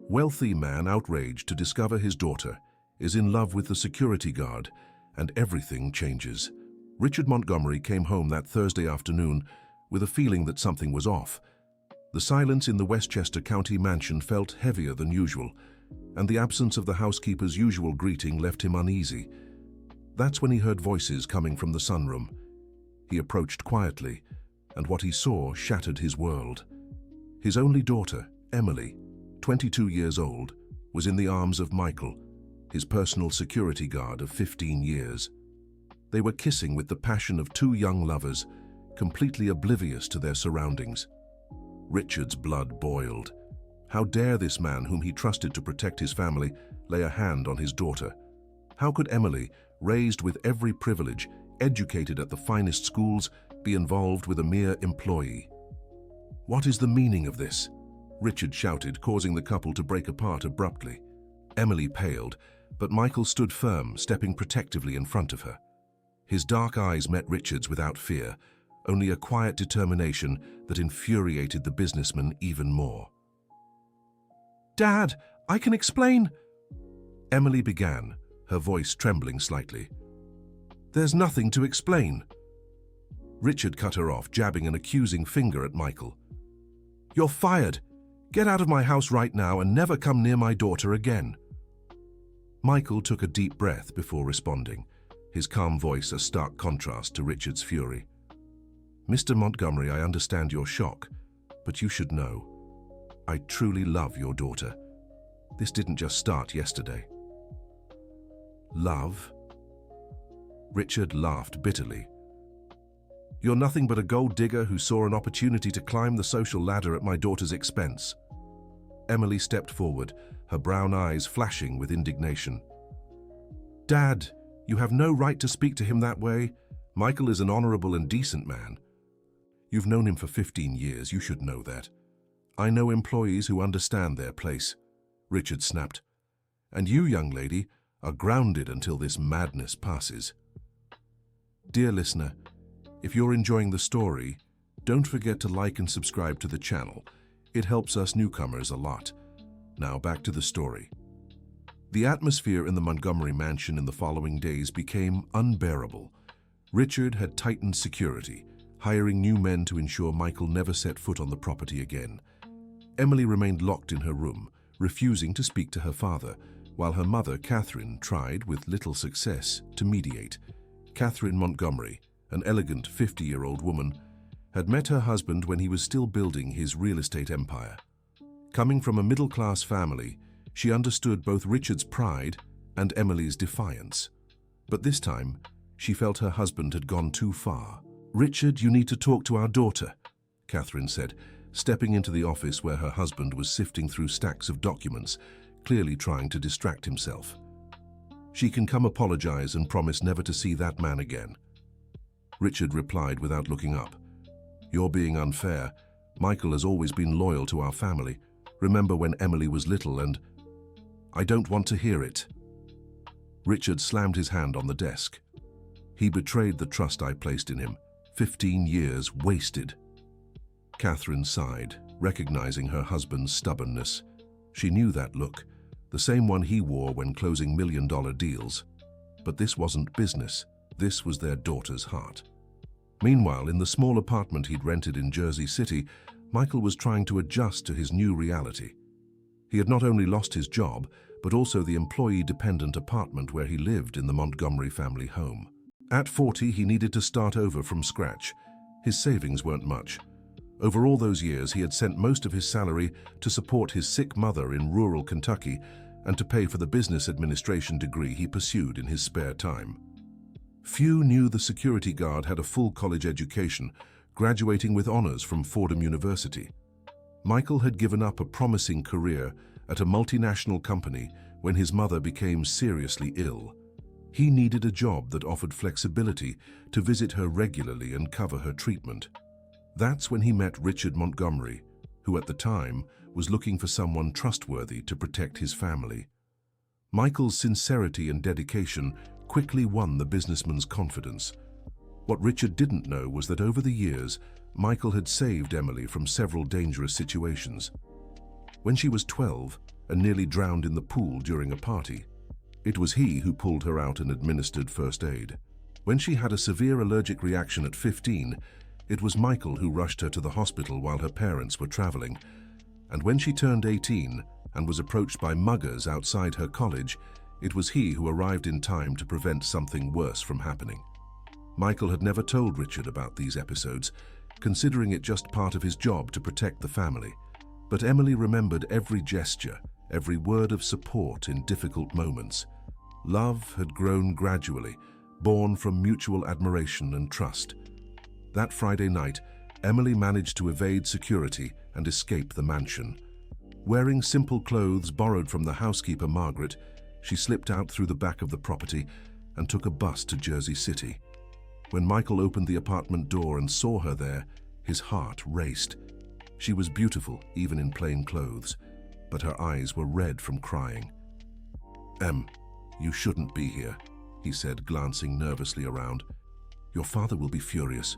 Wealthy man outraged to discover his daughter is in love with the security guard, and everything changes. Richard Montgomery came home that Thursday afternoon with a feeling that something was off. The silence in the Westchester County mansion felt heavier than usual, and the absence of the housekeeper's usual greeting left him uneasy. That's when he heard voices coming from the sunroom. He approached quietly, and what he saw shattered his world. His only daughter, Emily, 22 years old, was in the arms of Michael, his personal security guard of 15 years. They were kissing with the passion of two young lovers, completely oblivious to their surroundings. Richard's blood boiled. How dare this man, whom he trusted to protect his family, lay a hand on his daughter? How could Emily, raised with every privilege, educated at the finest schools, be involved with a mere employee? "What is the meaning of this?" Richard shouted, causing the couple to break apart abruptly. Emily paled, but Michael stood firm, stepping protectively in front of her. His dark eyes met Richard's without fear, only a quiet determination that infuriated the businessman even more. "Dad, I can explain," Emily began, her voice trembling slightly. "There's nothing to explain." Richard cut her off, jabbing an accusing finger at Michael. "You're fired. Get out of my house right now and never come near my daughter again." Michael took a deep breath before responding, his calm voice a stark contrast to Richard's fury. "Mr. Montgomery, I understand your shock, but you should know. I truly love your daughter. This didn't just start yesterday." "Love?" Richard laughed bitterly. "You're nothing but a gold digger who saw an opportunity to climb the social ladder at my daughter's expense." Emily stepped forward, her brown eyes flashing with indignation. "Dad, you have no right to speak to him that way. Michael is an honorable and decent man. You've known him for 15 years, you should know that. I know employees who understand their place," Richard snapped. "And you, young lady, are grounded until this madness passes." Dear listener, if you're enjoying the story, don't forget to like and subscribe to the channel. It helps us newcomers a lot. Now back to the story. The atmosphere in the Montgomery mansion in the following days became unbearable. Richard had tightened security, hiring new men to ensure Michael never set foot on the property again. Emily remained locked in her room, refusing to speak to her father, while her mother, Catherine, tried, with little success, to mediate. Catherine Montgomery, an elegant 50-year-old woman, had met her husband when he was still building his real estate empire. Coming from a middle-class family, she understood both Richard's pride and Emily's defiance. But this time, she felt her husband had gone too far. "Richard, you need to talk to our daughter," Catherine said, stepping into the office where her husband was sifting through stacks of documents, clearly trying to distract himself. "She can come apologize and promise never to see that man again." Richard replied without looking up. "You're being unfair. Michael has always been loyal to our family. Remember when Emily was little and—" "I don't want to hear it." Richard slammed his hand on the desk. "He betrayed the trust I placed in him. 15 years wasted." Catherine sighed, recognizing her husband's stubbornness. She knew that look, the same one he wore when closing million-dollar deals. But this wasn't business. This was their daughter's heart. Meanwhile, in the small apartment he'd rented in Jersey City, Michael was trying to adjust to his new reality. He had not only lost his job, but also the employee-dependent apartment where he lived in the Montgomery family home. At 40, he needed to start over from scratch. His savings weren't much. Over all those years, he had sent most of his salary to support his sick mother in rural Kentucky and to pay for the business administration degree he pursued in his spare time. Few knew the security guard had a full college education, graduating with honors from Fordham University. Michael had given up a promising career at a multinational company when his mother became seriously ill. He needed a job that offered flexibility to visit her regularly and cover her treatment. That's when he met Richard Montgomery, who at the time was looking for someone trustworthy to protect his family. Michael's sincerity and dedication quickly won the businessman's confidence. What Richard didn't know was that over the years, Michael had saved Emily from several dangerous situations. When she was 12 and nearly drowned in the pool during a party, it was he who pulled her out and administered first aid. When she had a severe allergic reaction at 15, it was Michael who rushed her to the hospital while her parents were traveling. And when she turned 18 and was approached by muggers outside her college, it was he who arrived in time to prevent something worse from happening. Michael had never told Richard about these episodes, considering it just part of his job to protect the family. But Emily remembered every gesture, every word of support in difficult moments. Love had grown gradually, born from mutual admiration and trust. That Friday night, Emily managed to evade security and escape the mansion. Wearing simple clothes borrowed from the housekeeper Margaret, she slipped out through the back of the property and took a bus to Jersey City. When Michael opened the apartment door and saw her there, his heart raced. She was beautiful, even in plain clothes, but her eyes were red from crying. You shouldn't be here," he said, glancing nervously around. "Your father will be furious."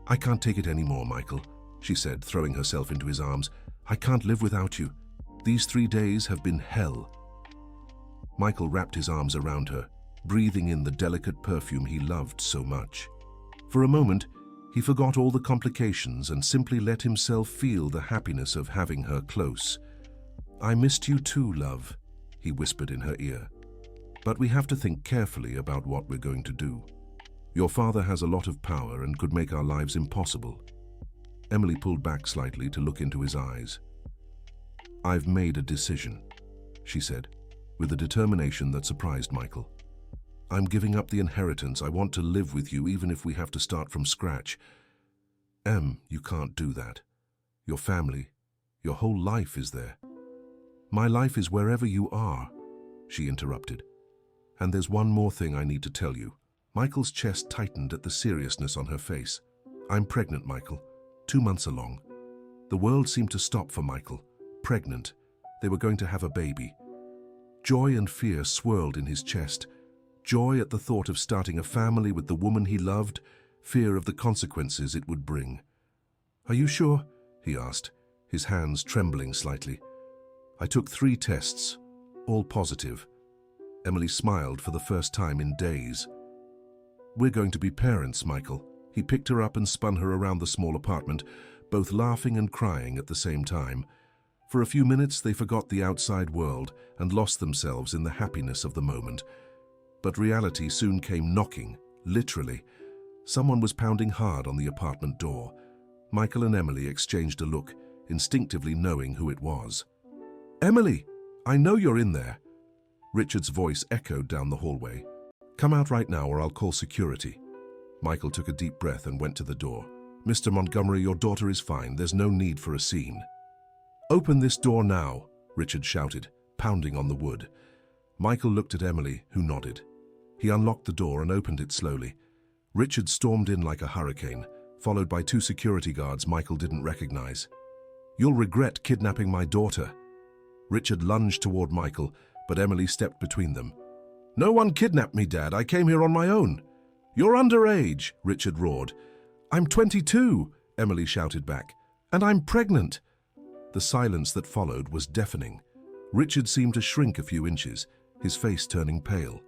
"I can't take it anymore, Michael," she said, throwing herself into his arms. "I can't live without you. These 3 days have been hell." Michael wrapped his arms around her, breathing in the delicate perfume he loved so much. For a moment, he forgot all the complications and simply let himself feel the happiness of having her close. "I missed you too, love," he whispered in her ear. "But we have to think carefully about what we're going to do. Your father has a lot of power and could make our lives impossible." Emily pulled back slightly to look into his eyes. "I've made a decision," she said, with a determination that surprised Michael. "I'm giving up the inheritance. I want to live with you even if we have to start from scratch." You can't do that. Your family, your whole life is there." "My life is wherever you are," she interrupted. "And there's one more thing I need to tell you." Michael's chest tightened at the seriousness on her face. "I'm pregnant, Michael. 2 months along." The world seemed to stop for Michael. Pregnant. They were going to have a baby. Joy and fear swirled in his chest. Joy at the thought of starting a family with the woman he loved, fear of the consequences it would bring. "Are you sure?" he asked, his hands trembling slightly. "I took 3 tests, all positive." Emily smiled for the first time in days. "We're going to be parents, Michael." He picked her up and spun her around the small apartment, both laughing and crying at the same time. For a few minutes they forgot the outside world and lost themselves in the happiness of the moment. But reality soon came knocking, literally. Someone was pounding hard on the apartment door. Michael and Emily exchanged a look, instinctively knowing who it was. "Emily, I know you're in there." Richard's voice echoed down the hallway. "Come out right now or I'll call security." Michael took a deep breath and went to the door. "Mr. Montgomery, your daughter is fine. There's no need for a scene." "Open this door now," Richard shouted, pounding on the wood. Michael looked at Emily, who nodded. He unlocked the door and opened it slowly. Richard stormed in like a hurricane, followed by 2 security guards Michael didn't recognize. "You'll regret kidnapping my daughter." Richard lunged toward Michael, but Emily stepped between them. "No one kidnapped me, Dad. I came here on my own." "You're underage," Richard roared. "I'm 22, Emily shouted back. "And I'm pregnant." The silence that followed was deafening. Richard seemed to shrink a few inches, his face turning pale.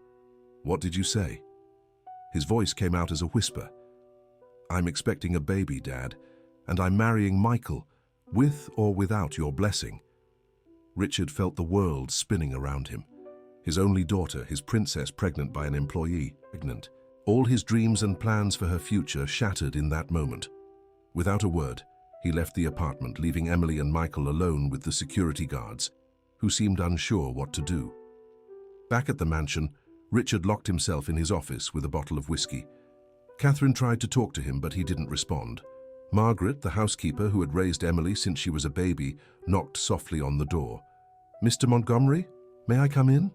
"What did you say?" His voice came out as a whisper. "I'm expecting a baby, Dad, and I'm marrying Michael, with or without your blessing." Richard felt the world spinning around him. His only daughter, his princess, pregnant by an employee, pregnant. All his dreams and plans for her future shattered in that moment. Without a word, he left the apartment, leaving Emily and Michael alone with the security guards, who seemed unsure what to do. Back at the mansion, Richard locked himself in his office with a bottle of whiskey. Catherine tried to talk to him, but he didn't respond. Margaret, the housekeeper who had raised Emily since she was a baby, knocked softly on the door. "Mr. Montgomery, may I come in?"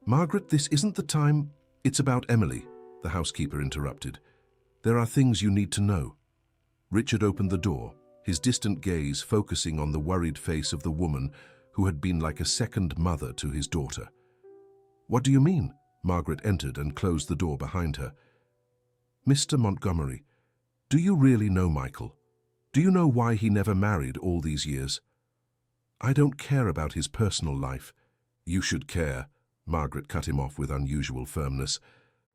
"Margaret, this isn't the time." "It's about Emily," the housekeeper interrupted. "There are things you need to know." Richard opened the door, his distant gaze focusing on the worried face of the woman who had been like a second mother to his daughter. "What do you mean?" Margaret entered and closed the door behind her. "Mr. Montgomery, do you really know Michael? Do you know why he never married all these years?" I don't care about his personal life. You should care, Margaret cut him off with unusual firmness.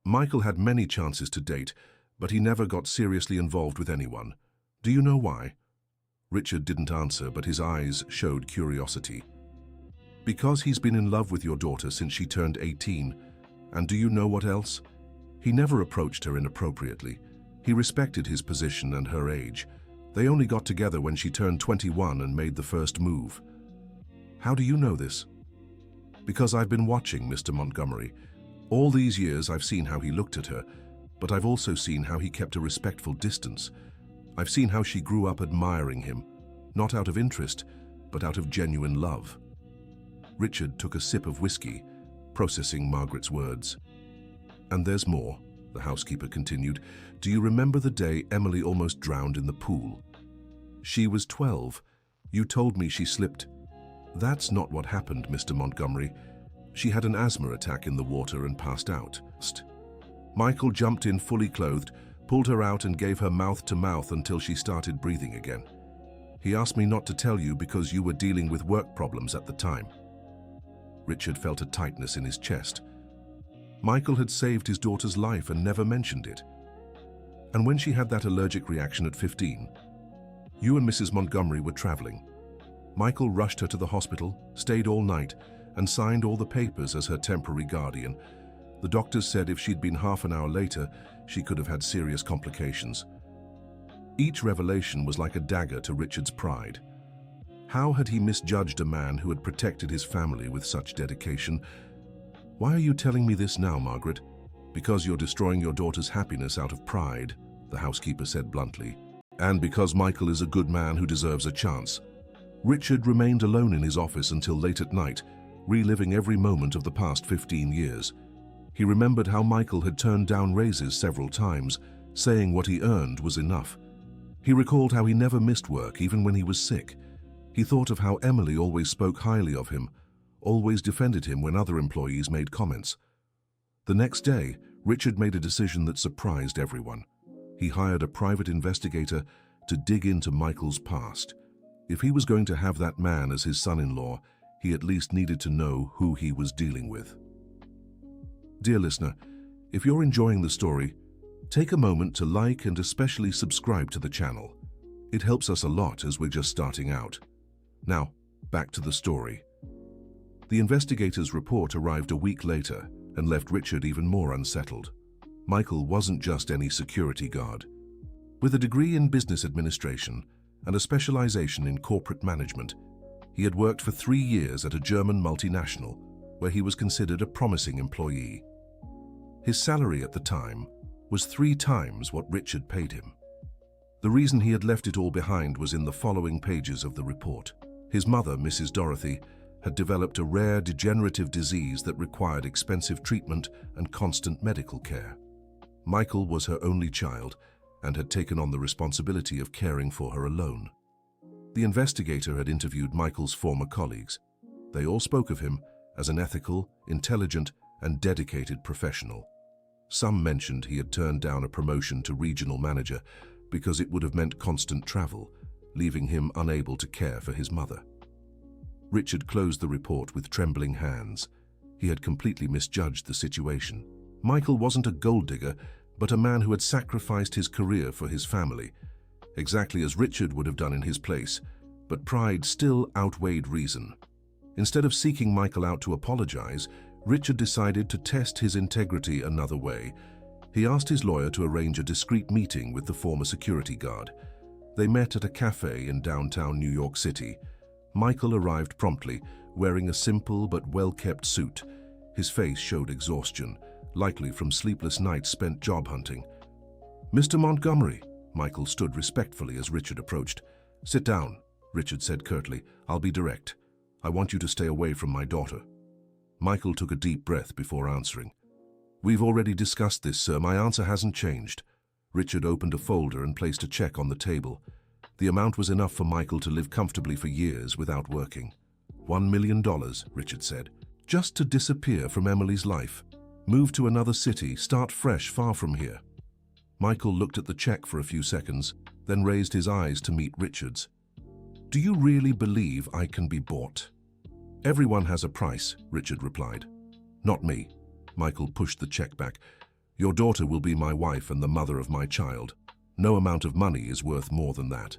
Michael had many chances to date, but he never got seriously involved with anyone. Do you know why? Richard didn't answer, but his eyes showed curiosity. Because he's been in love with your daughter since she turned 18. And do you know what else? He never approached her inappropriately. He respected his position and her age. They only got together when she turned 21 and made the first move. How do you know this? Because I've been watching Mr. Montgomery. All these years I've seen how he looked at her, but I've also seen how he kept a respectful distance. I've seen how she grew up admiring him, not out of interest, but out of genuine love. Richard took a sip of whiskey, processing Margaret's words. And there's more, the housekeeper continued. Do you remember the day Emily almost drowned in the pool? She was 12. You told me she slipped. That's not what happened, Mr. Montgomery. She had an asthma attack in the water and passed out. Michael jumped in fully clothed, pulled her out and gave her mouth to mouth until she started breathing again. He asked me not to tell you because you were dealing with work problems at the time. Richard felt a tightness in his chest. Michael had saved his daughter's life and never mentioned it. And when she had that allergic reaction at 15, you and Mrs. Montgomery were traveling. Michael rushed her to the hospital, stayed all night, and signed all the papers as her temporary guardian. The doctors said if she'd been half an hour later, she could have had serious complications. Each revelation was like a dagger to Richard's pride. How had he misjudged a man who had protected his family with such dedication? Why are you telling me this now, Margaret? Because you're destroying your daughter's happiness out of pride, the housekeeper said bluntly. And because Michael is a good man who deserves a chance. Richard remained alone in his office until late at night, reliving every moment of the past 15 years. He remembered how Michael had turned down raises several times, saying what he earned was enough. He recalled how he never missed work, even when he was sick. He thought of how Emily always spoke highly of him, always defended him when other employees made comments. The next day, Richard made a decision that surprised everyone. He hired a private investigator to dig into Michael's past. If he was going to have that man as his son-in-law, he at least needed to know who he was dealing with. Dear listener, if you're enjoying the story, take a moment to like and especially subscribe to the channel. It helps us a lot as we're just starting out. Now, back to the story. The investigator's report arrived a week later and left Richard even more unsettled. Michael wasn't just any security guard. With a degree in business administration and a specialization in corporate management, he had worked for 3 years at a German multinational, where he was considered a promising employee. His salary at the time was 3 times what Richard paid him. The reason he had left it all behind was in the following pages of the report. His mother, Mrs. Dorothy, had developed a rare degenerative disease that required expensive treatment and constant medical care. Michael was her only child and had taken on the responsibility of caring for her alone. The investigator had interviewed Michael's former colleagues. They all spoke of him as an ethical, intelligent, and dedicated professional. Some mentioned he had turned down a promotion to regional manager because it would have meant constant travel, leaving him unable to care for his mother. Richard closed the report with trembling hands. He had completely misjudged the situation. Michael wasn't a gold digger, but a man who had sacrificed his career for his family, exactly as Richard would have done in his place, but pride still outweighed reason. Instead of seeking Michael out to apologize, Richard decided to test his integrity another way. He asked his lawyer to arrange a discreet meeting with the former security guard. They met at a cafe in downtown New York City. Michael arrived promptly, wearing a simple but well-kept suit. His face showed exhaustion, likely from sleepless nights spent job hunting. "Mr. Montgomery," Michael stood respectfully as Richard approached. "Sit down," Richard said curtly. "I'll be direct. I want you to stay away from my daughter." Michael took a deep breath before answering. "We've already discussed this, sir. My answer hasn't changed." Richard opened a folder and placed a check on the table. The amount was enough for Michael to live comfortably for years without working. $1 million, Richard said. Just to disappear from Emily's life. Move to another city, start fresh far from here. Michael looked at the check for a few seconds, then raised his eyes to meet Richard's. Do you really believe I can be bought? Everyone has a price, Richard replied. Not me. Michael pushed the check back. Your daughter will be my wife and the mother of my child. No amount of money is worth more than that.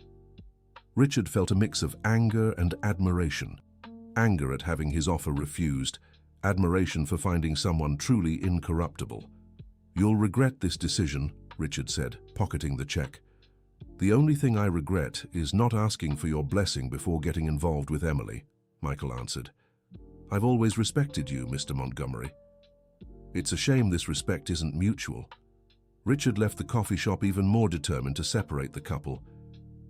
Richard felt a mix of anger and admiration. Anger at having his offer refused, admiration for finding someone truly incorruptible. You'll regret this decision, Richard said, pocketing the check. The only thing I regret is not asking for your blessing before getting involved with Emily, Michael answered. I've always respected you, Mr. Montgomery. It's a shame this respect isn't mutual. Richard left the coffee shop even more determined to separate the couple.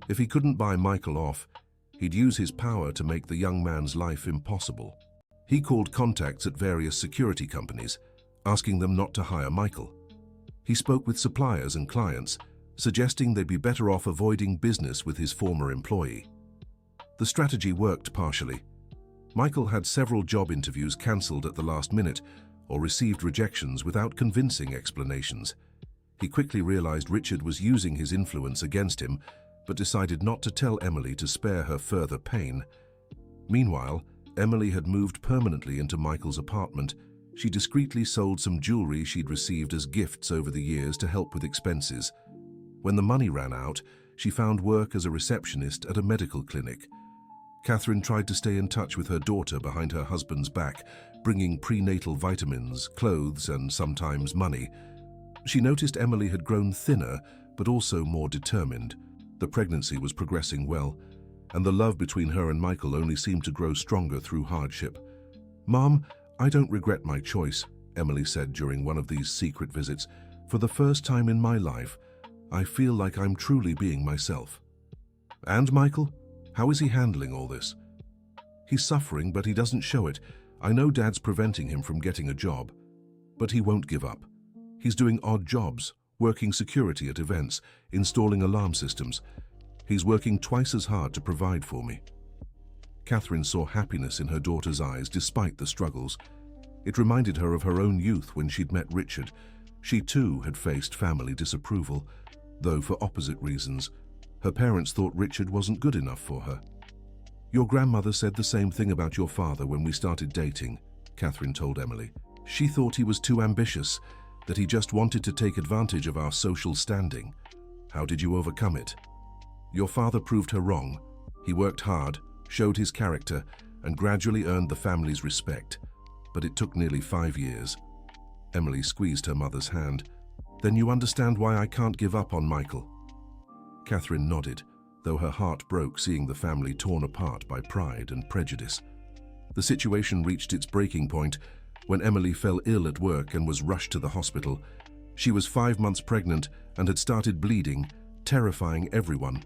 If he couldn't buy Michael off, he'd use his power to make the young man's life impossible. He called contacts at various security companies, asking them not to hire Michael. He spoke with suppliers and clients, suggesting they'd be better off avoiding business with his former employee. The strategy worked partially. Michael had several job interviews cancelled at the last minute or received rejections without convincing explanations. He quickly realized Richard was using his influence against him, but decided not to tell Emily to spare her further pain. Meanwhile, Emily had moved permanently into Michael's apartment. She discreetly sold some jewelry she'd received as gifts over the years to help with expenses. When the money ran out, she found work as a receptionist at a medical clinic. Catherine tried to stay in touch with her daughter behind her husband's back, bringing prenatal vitamins, clothes, and sometimes money. She noticed Emily had grown thinner, but also more determined. The pregnancy was progressing well, and the love between her and Michael only seemed to grow stronger through hardship. Mom, I don't regret my choice, Emily said during one of these secret visits. For the first time in my life, I feel like I'm truly being myself. And Michael? How is he handling all this? He's suffering, but he doesn't show it. I know Dad's preventing him from getting a job, but he won't give up. He's doing odd jobs, working security at events, installing alarm systems. He's working twice as hard to provide for me. Catherine saw happiness in her daughter's eyes despite the struggles. It reminded her of her own youth when she'd met Richard. She too had faced family disapproval, though for opposite reasons. Her parents thought Richard wasn't good enough for her. Your grandmother said the same thing about your father when we started dating, Catherine told Emily. She thought he was too ambitious, that he just wanted to take advantage of our social standing. How did you overcome it? Your father proved her wrong. He worked hard, showed his character, and gradually earned the family's respect. But it took nearly 5 years. Emily squeezed her mother's hand. Then you understand why I can't give up on Michael. Catherine nodded, though her heart broke seeing the family torn apart by pride and prejudice. The situation reached its breaking point when Emily fell ill at work and was rushed to the hospital. She was 5 months pregnant and had started bleeding, terrifying everyone.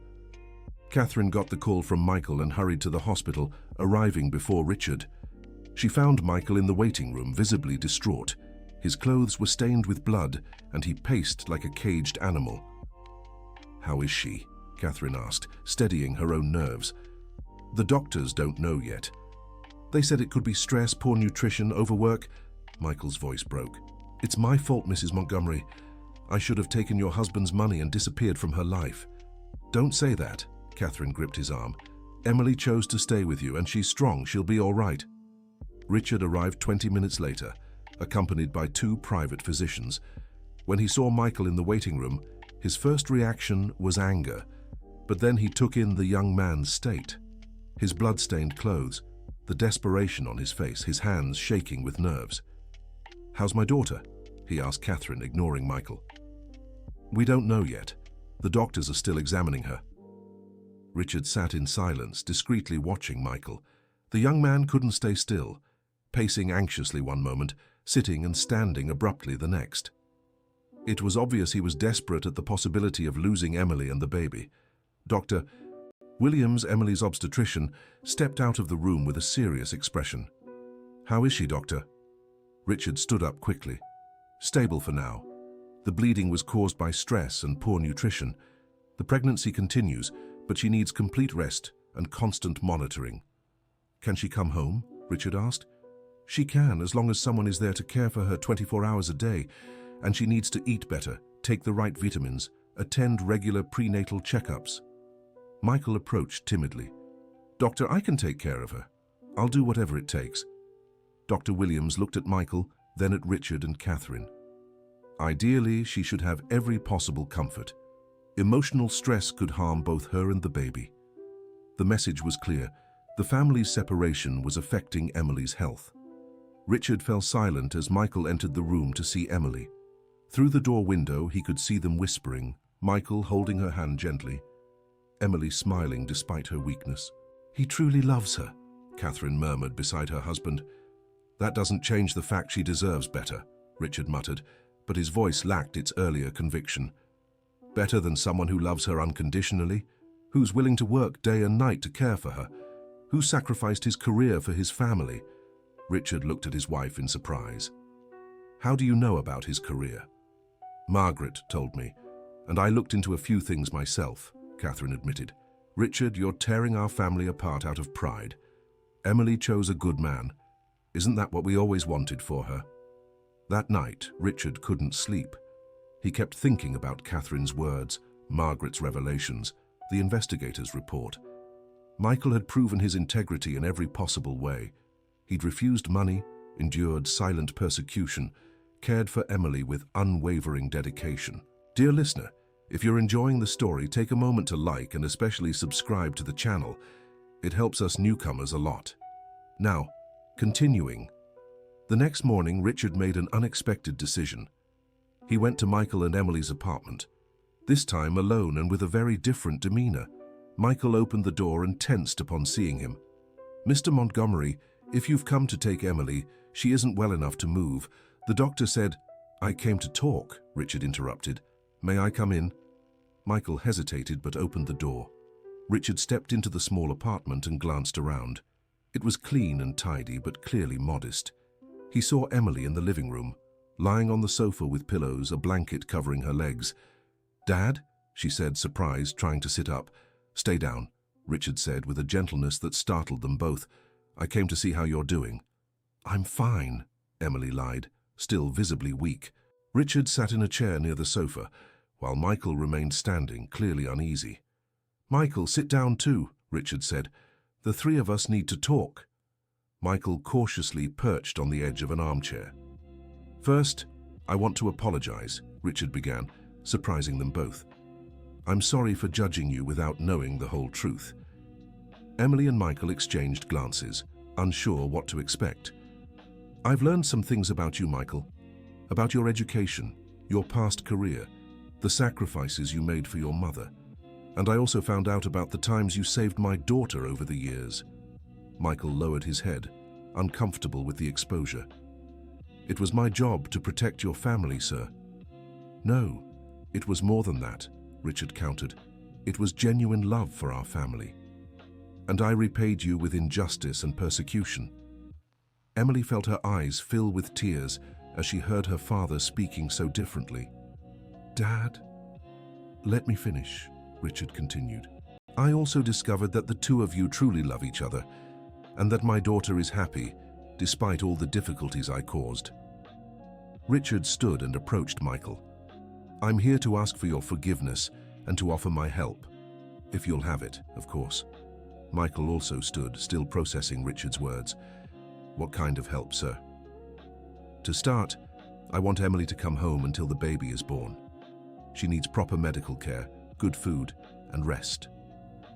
Catherine got the call from Michael and hurried to the hospital, arriving before Richard. She found Michael in the waiting room, visibly distraught. His clothes were stained with blood, and he paced like a caged animal. How is she? Catherine asked, steadying her own nerves. The doctors don't know yet. They said it could be stress, poor nutrition, overwork. Michael's voice broke. It's my fault, Mrs. Montgomery. I should have taken your husband's money and disappeared from her life. Don't say that. Catherine gripped his arm. Emily chose to stay with you, and she's strong. She'll be all right. Richard arrived 20 minutes later, accompanied by 2 private physicians. When he saw Michael in the waiting room, his first reaction was anger, but then he took in the young man's state. His blood-stained clothes, the desperation on his face, his hands shaking with nerves. How's my daughter? He asked Catherine, ignoring Michael. We don't know yet. The doctors are still examining her. Richard sat in silence, discreetly watching Michael. The young man couldn't stay still, pacing anxiously one moment, sitting and standing abruptly the next. It was obvious he was desperate at the possibility of losing Emily and the baby. Dr. Williams, Emily's obstetrician, stepped out of the room with a serious expression. How is she, doctor? Richard stood up quickly. Stable for now. The bleeding was caused by stress and poor nutrition. The pregnancy continues, but she needs complete rest and constant monitoring. Can she come home? Richard asked. She can, as long as someone is there to care for her 24 hours a day, and she needs to eat better, take the right vitamins, attend regular prenatal checkups. Michael approached timidly. Doctor, I can take care of her. I'll do whatever it takes. Dr. Williams looked at Michael, then at Richard and Catherine. Ideally, she should have every possible comfort. Emotional stress could harm both her and the baby. The message was clear. The family's separation was affecting Emily's health. Richard fell silent as Michael entered the room to see Emily. Through the door window, he could see them whispering, Michael holding her hand gently, Emily smiling despite her weakness. "He truly loves her," Catherine murmured beside her husband. "That doesn't change the fact she deserves better," Richard muttered, but his voice lacked its earlier conviction. "Better than someone who loves her unconditionally, who's willing to work day and night to care for her, who sacrificed his career for his family." Richard looked at his wife in surprise. "How do you know about his career?" "Margaret told me, and I looked into a few things myself," Catherine admitted. "Richard, you're tearing our family apart out of pride. Emily chose a good man. Isn't that what we always wanted for her?" That night, Richard couldn't sleep. He kept thinking about Catherine's words, Margaret's revelations, the investigator's report. Michael had proven his integrity in every possible way. He'd refused money, endured silent persecution, cared for Emily with unwavering dedication. Dear listener, if you're enjoying the story, take a moment to like and especially subscribe to the channel. It helps us newcomers a lot. Now, continuing. The next morning, Richard made an unexpected decision. He went to Michael and Emily's apartment, this time alone and with a very different demeanor. Michael opened the door and tensed upon seeing him. "Mr. Montgomery, if you've come to take Emily, she isn't well enough to move. The doctor said—" "I came to talk," Richard interrupted. "May I come in?" Michael hesitated but opened the door. Richard stepped into the small apartment and glanced around. It was clean and tidy but clearly modest. He saw Emily in the living room, lying on the sofa with pillows, a blanket covering her legs. "Dad?" she said, surprised, trying to sit up. "Stay down," Richard said with a gentleness that startled them both. "I came to see how you're doing." "I'm fine," Emily lied, still visibly weak. Richard sat in a chair near the sofa, while Michael remained standing, clearly uneasy. "Michael, sit down too," Richard said. "The three of us need to talk." Michael cautiously perched on the edge of an armchair. "First, I want to apologize," Richard began, surprising them both. "I'm sorry for judging you without knowing the whole truth." Emily and Michael exchanged glances, unsure what to expect. "I've learned some things about you, Michael. About your education, your past career, the sacrifices you made for your mother. And I also found out about the times you saved my daughter over the years." Michael lowered his head, uncomfortable with the exposure. "It was my job to protect your family, sir." "No, it was more than that," Richard countered. "It was genuine love for our family. And I repaid you with injustice and persecution." Emily felt her eyes fill with tears as she heard her father speaking so differently. "Dad?" "Let me finish," Richard continued. "I also discovered that the two of you truly love each other, and that my daughter is happy, despite all the difficulties I caused." Richard stood and approached Michael. "I'm here to ask for your forgiveness and to offer my help, if you'll have it, of course." Michael also stood, still processing Richard's words. "What kind of help, sir?" "To start, I want Emily to come home until the baby is born. She needs proper medical care, good food, and rest.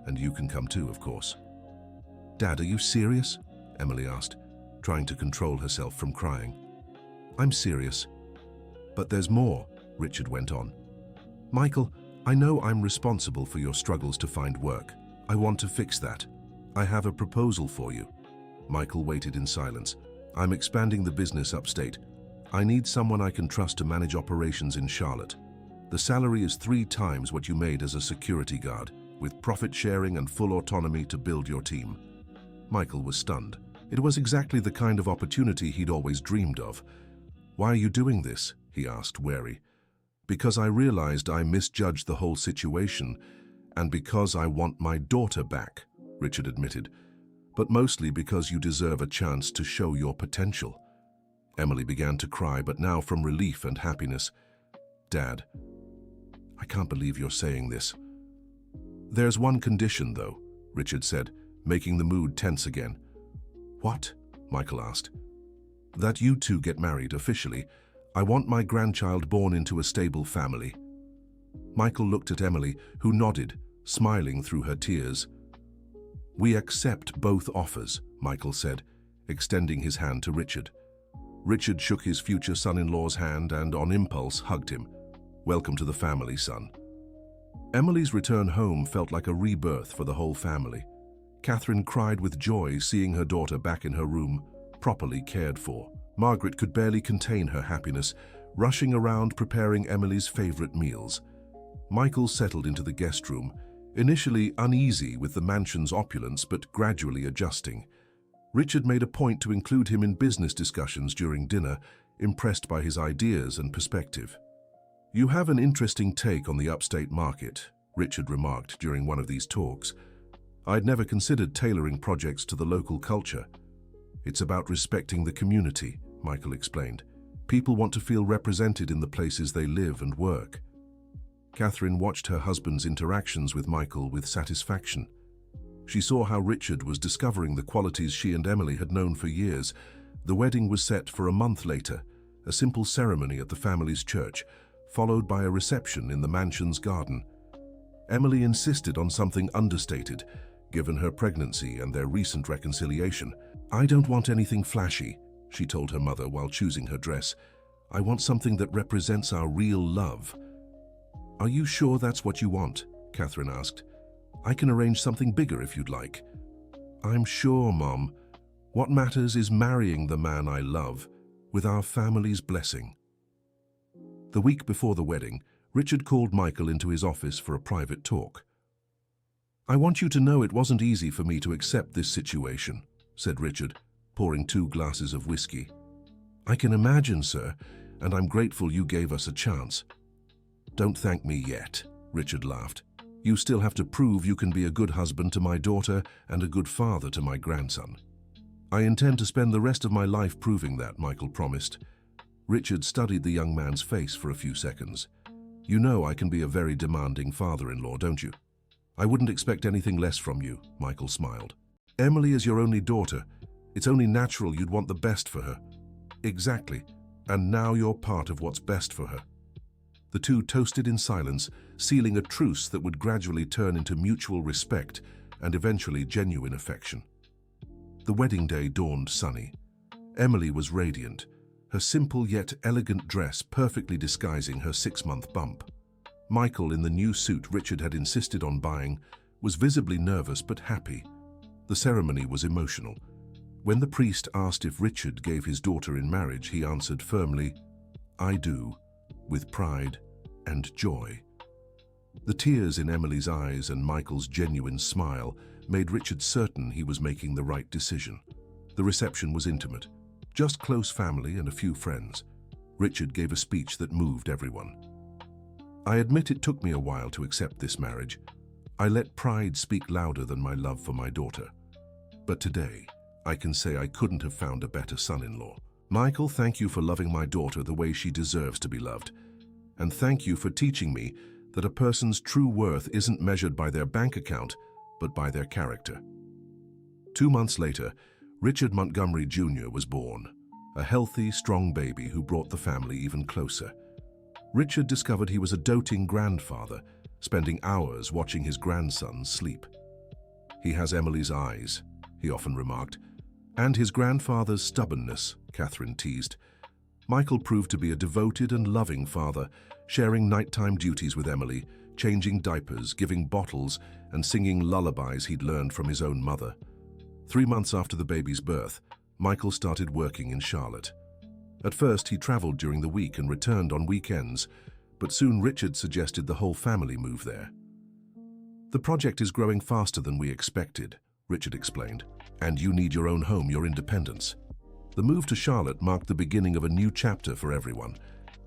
And you can come too, of course." "Dad, are you serious?" Emily asked, trying to control herself from crying. "I'm serious. But there's more," Richard went on. "Michael, I know I'm responsible for your struggles to find work. I want to fix that. I have a proposal for you." Michael waited in silence. "I'm expanding the business upstate. I need someone I can trust to manage operations in Charlotte. The salary is 3 times what you made as a security guard, with profit sharing and full autonomy to build your team." Michael was stunned. It was exactly the kind of opportunity he'd always dreamed of. "Why are you doing this?" he asked, wary. "Because I realized I misjudged the whole situation, and because I want my daughter back," Richard admitted. "But mostly because you deserve a chance to show your potential." Emily began to cry, but now from relief and happiness. "Dad, I can't believe you're saying this." "There's one condition, though," Richard said, making the mood tense again. "What?" Michael asked. "That you two get married officially. I want my grandchild born into a stable family." Michael looked at Emily, who nodded, smiling through her tears. "We accept both offers," Michael said, extending his hand to Richard. Richard shook his future son-in-law's hand and, on impulse, hugged him. "Welcome to the family, son." Emily's return home felt like a rebirth for the whole family. Catherine cried with joy seeing her daughter back in her room, properly cared for. Margaret could barely contain her happiness, rushing around preparing Emily's favorite meals. Michael settled into the guest room, initially uneasy with the mansion's opulence but gradually adjusting. Richard made a point to include him in business discussions during dinner, impressed by his ideas and perspective. "You have an interesting take on the upstate market," Richard remarked during one of these talks. "I'd never considered tailoring projects to the local culture." "It's about respecting the community," Michael explained. "People want to feel represented in the places they live and work." Catherine watched her husband's interactions with Michael with satisfaction. She saw how Richard was discovering the qualities she and Emily had known for years. The wedding was set for a month later, a simple ceremony at the family's church, followed by a reception in the mansion's garden. Emily insisted on something understated, given her pregnancy and their recent reconciliation. "I don't want anything flashy," she told her mother while choosing her dress. "I want something that represents our real love." "Are you sure that's what you want?" Catherine asked. "I can arrange something bigger if you'd like." "I'm sure, Mom. What matters is marrying the man I love, with our family's blessing." The week before the wedding, Richard called Michael into his office for a private talk. "I want you to know it wasn't easy for me to accept this situation," said Richard, pouring 2 glasses of whiskey. "I can imagine, sir, and I'm grateful you gave us a chance." "Don't thank me yet," Richard laughed. "You still have to prove you can be a good husband to my daughter and a good father to my grandson." "I intend to spend the rest of my life proving that," Michael promised. Richard studied the young man's face for a few seconds. "You know I can be a very demanding father-in-law, don't you?" "I wouldn't expect anything less from you," Michael smiled. "Emily is your only daughter. It's only natural you'd want the best for her." "Exactly. And now you're part of what's best for her." The two toasted in silence, sealing a truce that would gradually turn into mutual respect and eventually genuine affection. The wedding day dawned sunny. Emily was radiant, her simple yet elegant dress perfectly disguising her 6-month bump. Michael, in the new suit Richard had insisted on buying, was visibly nervous but happy. The ceremony was emotional. When the priest asked if Richard gave his daughter in marriage, he answered firmly, "I do, with pride and joy." The tears in Emily's eyes and Michael's genuine smile made Richard certain he was making the right decision. The reception was intimate, just close family and a few friends. Richard gave a speech that moved everyone. "I admit it took me a while to accept this marriage. I let pride speak louder than my love for my daughter. But today, I can say I couldn't have found a better son-in-law. Michael, thank you for loving my daughter the way she deserves to be loved. And thank you for teaching me that a person's true worth isn't measured by their bank account, but by their character." 2 months later, Richard Montgomery Jr. was born, a healthy, strong baby who brought the family even closer. Richard discovered he was a doting grandfather, spending hours watching his grandsons sleep. "He has Emily's eyes," he often remarked, "and his grandfather's stubbornness," Catherine teased. Michael proved to be a devoted and loving father, sharing nighttime duties with Emily, changing diapers, giving bottles, and singing lullabies he'd learned from his own mother. 3 months after the baby's birth, Michael started working in Charlotte. At first, he traveled during the week and returned on weekends, but soon Richard suggested the whole family move there. "The project is growing faster than we expected," Richard explained, "and you need your own home, your independence." The move to Charlotte marked the beginning of a new chapter for everyone.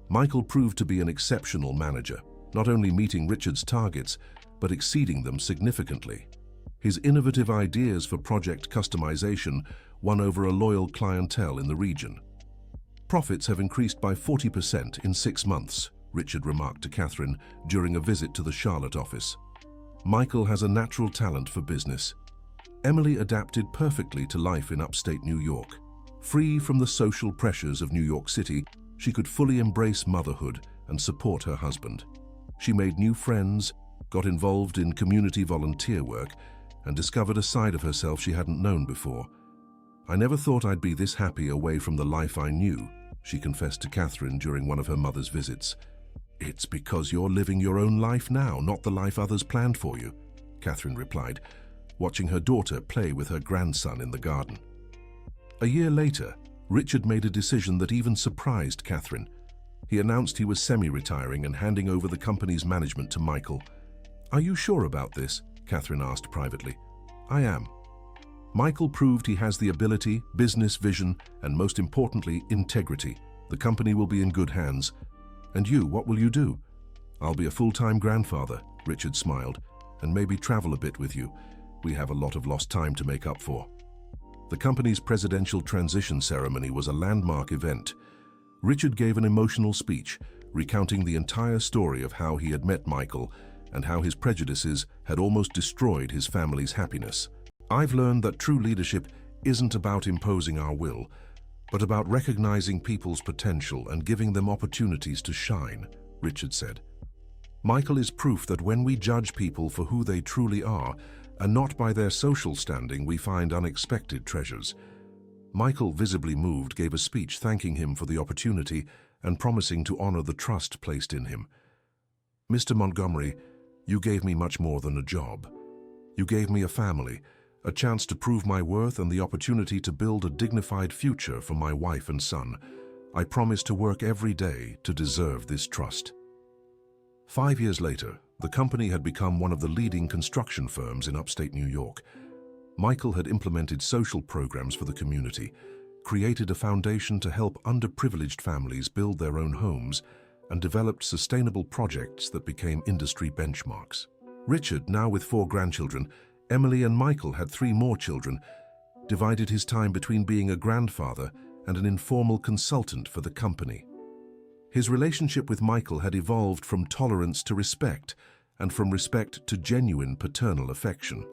Michael proved to be an exceptional manager, not only meeting Richard's targets, but exceeding them significantly. His innovative ideas for project customization won over a loyal clientele in the region. "Profits have increased by 40% in 6 months, Richard remarked to Catherine during a visit to the Charlotte office. "Michael has a natural talent for business. Emily adapted perfectly to life in upstate New York. Free from the social pressures of New York City, she could fully embrace motherhood and support her husband. She made new friends, got involved in community volunteer work, and discovered a side of herself she hadn't known before. "I never thought I'd be this happy away from the life I knew," she confessed to Catherine during one of her mother's visits. "It's because you're living your own life now, not the life others planned for you," Catherine replied, watching her daughter play with her grandson in the garden. A year later, Richard made a decision that even surprised Catherine. He announced he was semi-retiring and handing over the company's management to Michael. "Are you sure about this?" Catherine asked privately. "I am." Michael proved he has the ability, business vision, and most importantly, integrity. The company will be in good hands. "And you, what will you do?" "I'll be a full-time grandfather," Richard smiled, "and maybe travel a bit with you. We have a lot of lost time to make up for." The company's presidential transition ceremony was a landmark event. Richard gave an emotional speech, recounting the entire story of how he had met Michael and how his prejudices had almost destroyed his family's happiness. "I've learned that true leadership isn't about imposing our will, but about recognizing people's potential and giving them opportunities to shine," Richard said. "Michael is proof that when we judge people for who they truly are, and not by their social standing, we find unexpected treasures." Michael, visibly moved, gave a speech thanking him for the opportunity and promising to honor the trust placed in him. "Mr. Montgomery, you gave me much more than a job. You gave me a family, a chance to prove my worth, and the opportunity to build a dignified future for my wife and son. I promise to work every day to deserve this trust." 5 years later, the company had become one of the leading construction firms in upstate New York. Michael had implemented social programs for the community, created a foundation to help underprivileged families build their own homes, and developed sustainable projects that became industry benchmarks. Richard, now with 4 grandchildren, Emily and Michael had 3 more children, divided his time between being a grandfather and an informal consultant for the company. His relationship with Michael had evolved from tolerance to respect, and from respect to genuine paternal affection.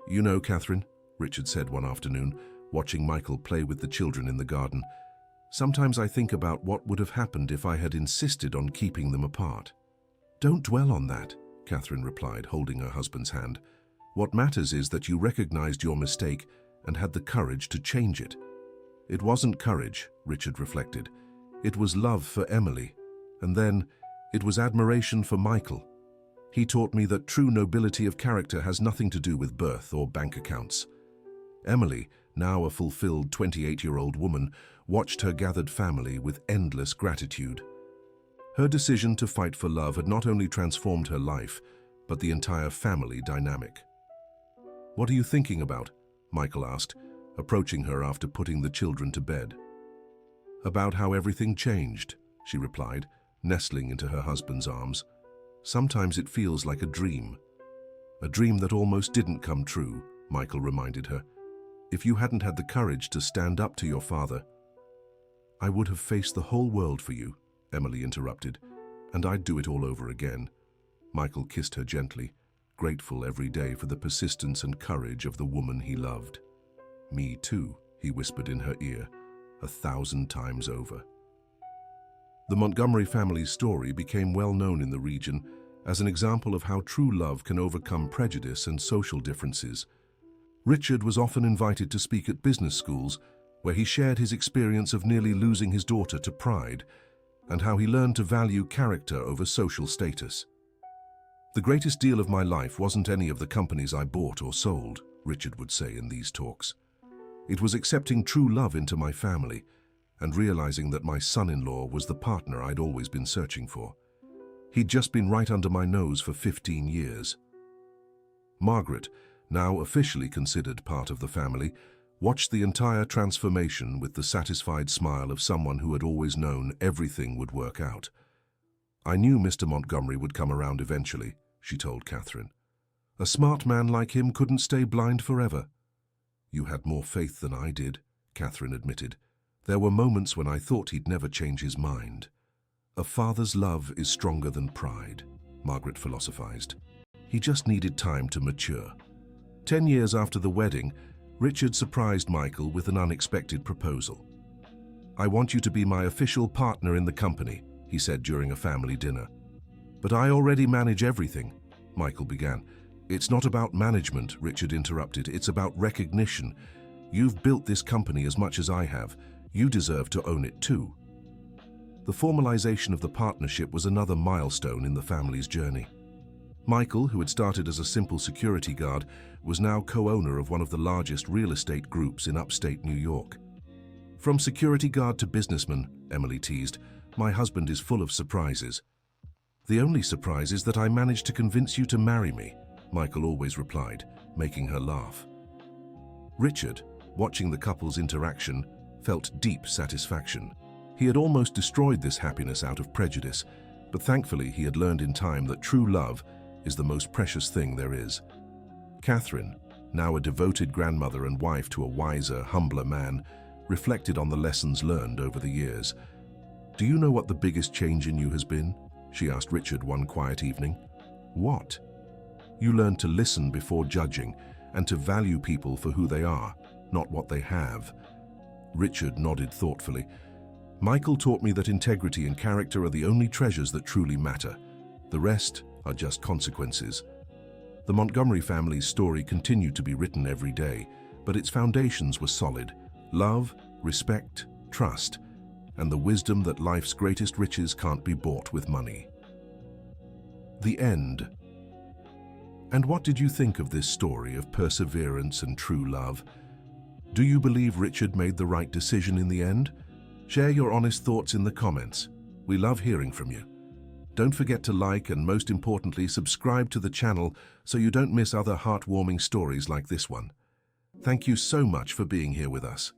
"You know, Catherine," Richard said one afternoon, watching Michael play with the children in the garden, "sometimes I think about what would have happened if I had insisted on keeping them apart." "Don't dwell on that," Catherine replied, holding her husband's hand. "What matters is that you recognized your mistake and had the courage to change it." "It wasn't courage," Richard reflected. "It was love for Emily, and then it was admiration for Michael. He taught me that true nobility of character has nothing to do with birth or bank accounts." Emily, now a fulfilled 28-year-old woman, watched her gathered family with endless gratitude. Her decision to fight for love had not only transformed her life, but the entire family dynamic. "What are you thinking about?" Michael asked, approaching her after putting the children to bed. "About how everything changed," she replied, nestling into her husband's arms. "Sometimes it feels like a dream." "A dream that almost didn't come true," Michael reminded her. "If you hadn't had the courage to stand up to your father—" "I would have faced the whole world for you," Emily interrupted, "and I'd do it all over again." Michael kissed her gently, grateful every day for the persistence and courage of the woman he loved. "Me too," he whispered in her ear, 1,000 times over. The Montgomery family's story became well known in the region as an example of how true love can overcome prejudice and social differences. Richard was often invited to speak at business schools, where he shared his experience of nearly losing his daughter to pride, and how he learned to value character over social status. "The greatest deal of my life wasn't any of the companies I bought or sold," Richard would say in these talks. "It was accepting true love into my family, and realizing that my son-in-law was the partner I'd always been searching for. He'd just been right under my nose for 15 years. Margaret, now officially considered part of the family, watched the entire transformation with the satisfied smile of someone who had always known everything would work out. "I knew Mr. Montgomery would come around eventually," she told Catherine. "A smart man like him couldn't stay blind forever." "You had more faith than I did," Catherine admitted. "There were moments when I thought he'd never change his mind." "A father's love is stronger than pride," Margaret philosophized. "He just needed time to mature." 10 years after the wedding, Richard surprised Michael with an unexpected proposal. "I want you to be my official partner in the company," he said during a family dinner. "But I already manage everything," Michael began. "It's not about management," Richard interrupted. "It's about recognition. You've built this company as much as I have. You deserve to own it too." The formalization of the partnership was another milestone in the family's journey. Michael, who had started as a simple security guard, was now co-owner of one of the largest real estate groups in upstate New York. "From security guard to businessman," Emily teased, "my husband is full of surprises." "The only surprise is that I managed to convince you to marry me," Michael always replied, making her laugh. Richard, watching the couple's interaction, felt deep satisfaction. He had almost destroyed this happiness out of prejudice, but thankfully he had learned in time that true love is the most precious thing there is. Catherine, now a devoted grandmother and wife to a wiser, humbler man, reflected on the lessons learned over the years. "Do you know what the biggest change in you has been?" she asked Richard one quiet evening. "What?" "You learned to listen before judging and to value people for who they are, not what they have." Richard nodded thoughtfully. "Michael taught me that integrity and character are the only treasures that truly matter. The rest are just consequences." The Montgomery family's story continued to be written every day, but its foundations were solid: love, respect, trust, and the wisdom that life's greatest riches can't be bought with money. The end. And what did you think of this story of perseverance and true love? Do you believe Richard made the right decision in the end? Share your honest thoughts in the comments. We love hearing from you. Don't forget to like and, most importantly, subscribe to the channel so you don't miss other heartwarming stories like this one. Thank you so much for being here with us.